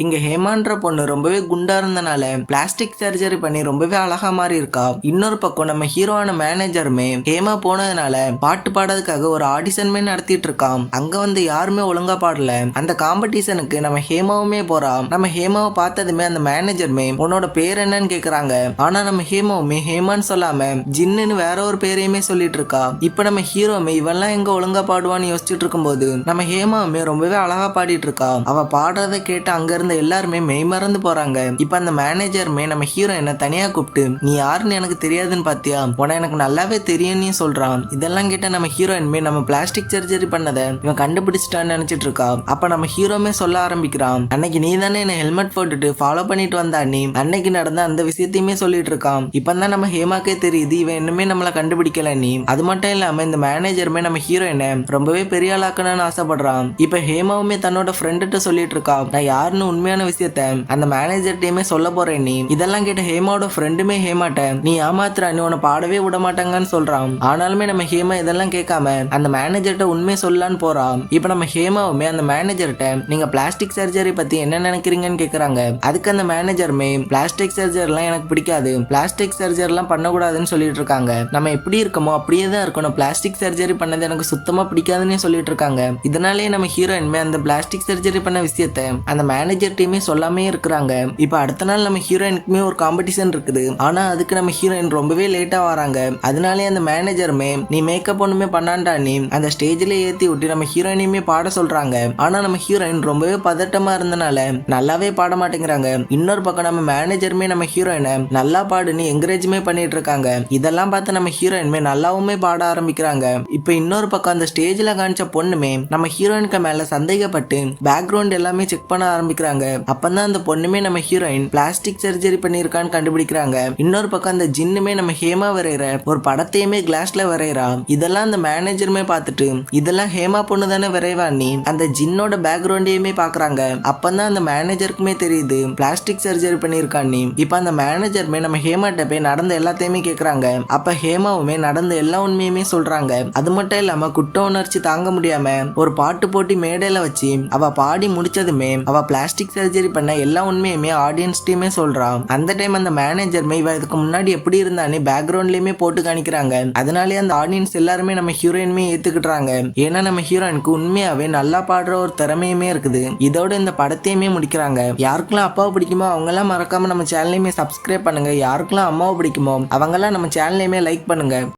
இங்க ஹேமான்ற பொண்ணு ரொம்பவே குண்டா இருந்தனால பிளாஸ்டிக் சர்ஜரி பண்ணி ரொம்பவே அழகா மாறி இருக்கா. இன்னொரு பக்கம் நம்ம ஹீரோவான மேனேஜருமே ஹேமா போனதுனால பாட்டு பாடுறதுக்காக ஒரு ஆடிஷனுமே நடத்திட்டு இருக்கான். அங்க வந்து யாருமே ஒழுங்கா பாடல. அந்த காம்படிஷனுக்கு நம்ம ஹேமாவுமே போறா. நம்ம ஹேமாவை பார்த்ததுமே அந்த மேனேஜருமே உன்னோட பேர் என்னன்னு கேக்குறாங்க. ஆனா நம்ம ஹேமாவுமே ஹேமான்னு சொல்லாம ஜின்னுன்னு வேற ஒரு பேரையுமே சொல்லிட்டு இருக்கா. இப்ப நம்ம ஹீரோமே இவெல்லாம் எங்க ஒழுங்கா பாடுவான்னு யோசிச்சுட்டு இருக்கும்போது நம்ம ஹேமாவுமே ரொம்பவே அழகா பாடிட்டு இருக்கா. அவ பாடுறதை கேட்டு அங்க இருந்த எல்லாருமே மெய்மறந்து போறாங்க. இப்ப அந்த மேனேஜருமே நம்ம ஹீரோயினை தனியா கூப்பிட்டு நீ யாருன்னு எனக்கு தெரியாதுன்னு பாத்தியா, உன எனக்கு நல்லாவே தெரியும்னு சொல்றான். இதெல்லாம் கேட்ட நம்ம ஹீரோயின்மே நம்ம பிளாஸ்டிக் சர்ஜரி பண்ணதை இவன் கண்டுபிடிச்சிட்டான்னு நினைச்சிட்டு இருக்கா. அப்ப நம்ம ஹீரோமே சொல்ல ஆரம்பிக்கிறான், அன்னைக்கு நீ தானே என்ன ஹெல்மெட் போட்டுட்டு ஃபாலோ பண்ணிட்டு வந்தா, நீ அன்னைக்கு நடந்த அந்த விஷயத்தையுமே சொல்லிட்டு இருக்கான். இப்பதான் நம்ம ஹேமாக்கே தெரியுது இவன் இன்னுமே நம்மள கண்டுபிடிக்கல. நீ அது மட்டும் இல்லாம இந்த மேனேஜருமே நம்ம ஹீரோயினை ரொம்பவே பெரிய ஆளாக்கணும்னு ஆசைப்படுறான். இப்ப ஹேமாவுமே தன்னோட ஃப்ரெண்ட்ட சொல்லிட்டு இருக்கா, நான் யாருன்னு உண்மையான விஷயத்த அந்த மேனேஜர் டீமே சொல்ல போறேன். நீ இதெல்லாம் கேட்ட ஹேமாவோட ஃப்ரெண்டுமே ஹேமாட்ட நீ ஏமாத்துற, நீ உன்னை பாடவே விட மாட்டாங்கன்னு சொல்றான். ஆனாலுமே நம்ம ஹேமா இதெல்லாம் கேட்காம அந்த மேனேஜர்ட்ட உண்மை சொல்லலான்னு போறான். இப்ப நம்ம ஹேமாவுமே அந்த மேனேஜர்ட்ட நீங்க பிளாஸ்டிக் சர்ஜரி பத்தி என்ன நினைக்கிறீங்கன்னு கேக்குறாங்க. அதுக்கு அந்த மேனேஜருமே பிளாஸ்டிக் சர்ஜரிலாம் எனக்கு பிடிக்காது, பிளாஸ்டிக் சர்ஜரிலாம் பண்ணக்கூடாதுன்னு சொல்லிட்டு இருக்காங்க. நம்ம எப்படி இருக்கமோ அப்படியே தான் இருக்கணும், பிளாஸ்டிக் சர்ஜரி பண்ணது எனக்கு சுத்தமா பிடிக்காதுன்னு சொல்லிட்டு இருக்காங்க. இதனாலேயே நம்ம ஹீரோயின்மே அந்த பிளாஸ்டிக் சர்ஜரி பண்ண விஷயத்த அந்த மேனேஜர் டீமே சொல்லாமே இருக்கிறாங்க. இப்ப அடுத்த நாள் நம்ம ஹீரோயினுக்குமே ஒரு காம்படிஷன் இருக்குது. ஆனா அதுக்கு நம்ம ஹீரோயின் ரொம்பவே லேட்டா வராங்க. அதனாலே அந்த மேனேஜருமே நீ மேக்கப் ஒண்ணுமே பண்ணாண்டா, நீ அந்த ஸ்டேஜ்ல ஏத்தி விட்டு நம்ம ஹீரோயினையுமே பாட சொல்றாங்க. ஆனா நம்ம ஹீரோயின் ரொம்பவே பதட்டமா இருந்தனால நல்லாவே பாட மாட்டேங்கிறாங்க. இன்னொரு பக்கம் நம்ம மேனேஜருமே நம்ம ஹீரோயினை நல்லா பாடுன்னு என்கரேஜ்மே பண்ணிட்டு இருக்காங்க. இதெல்லாம் பார்த்து நம்ம ஹீரோயின்மே நல்லாவுமே பாட ஆரம்பிக்கிறாங்க. இப்ப இன்னொரு பக்கம் அந்த ஸ்டேஜ்ல காமிச்ச பொண்ணுமே நம்ம ஹீரோயினுக்கு மேல சந்தேகப்பட்டு பேக்ரவுண்ட் எல்லாமே செக் பண்ண ஆரம்பிக்கிறாங்க. அப்பதான் அந்த பொண்ணுமே நம்ம ஹீரோயின் பிளாஸ்டிக் சர்ஜரி பண்ணிருக்கான்னு கண்டுபிடிக்கிறாங்க. இன்னொரு பக்கம் அந்த ஜின்னுமே நம்ம ஹேமா வரைகிற ஒரு படத்தையுமே கிளாஸ்ல வரைகிறா. இதெல்லாம் அந்த மேனேஜருமே பார்த்துட்டு இதெல்லாம் ஹேமா பொண்ணு தானே வரைவா, நீ அந்த ஜின்னோட பேக்ரவுண்டையுமே பாக்குறாங்க. அப்பதான் அந்த மேனேஜருக்குமே தெரியுது பிளாஸ்டிக் சர்ஜரி பண்ணிருக்கான். நீ இப்ப அந்த மேனேஜருமே நம்ம ஹேமாட்ட போய் நடந்த எல்லாத்தையுமே கேக்குறாங்க. அப்ப ஹேமாவுமே நடந்த எல்லா உண்மையுமே சொல்றாங்க. அது மட்டும் இல்லாம குற்ற உணர்ச்சி தாங்க முடியாம ஒரு பாட்டு போட்டி மேடையில வச்சு அவ பாடி முடிச்சதுமே அவ பிளாஸ்டிக் சர்ஜரி பண்ண எல்லா உண்மையுமே ஆடியன்ஸ் டீமே சொல்றான். அந்த டைம் அந்த மேனேஜருமே இவ இதுக்கு முன்னாடி எப்படி இருந்தானே பேக்ரவுண்ட்லயுமே போட்டு காணிக்கிறாங்க. அதனாலே அந்த ஆடியன்ஸ் எல்லாருமே நம்ம ஹீரோயினுமே ஏத்துக்கிட்டாங்க. ஏன்னா நம்ம ஹீரோயினுக்கு உண்மையாவே நல்லா பாடுற ஒரு திறமையுமே இருக்குது. இதோட இந்த படத்தையுமே முடிக்கிறாங்க. யாருக்கெல்லாம் அப்பாவை பிடிக்குமோ அவங்க எல்லாம் மறக்காம நம்ம சேனலையுமே சப்ஸ்கிரைப் பண்ணுங்க. யாருக்கெல்லாம் அம்மாவை பிடிக்குமோ அவங்க எல்லாம் நம்ம சேனலையுமே லைக் பண்ணுங்க.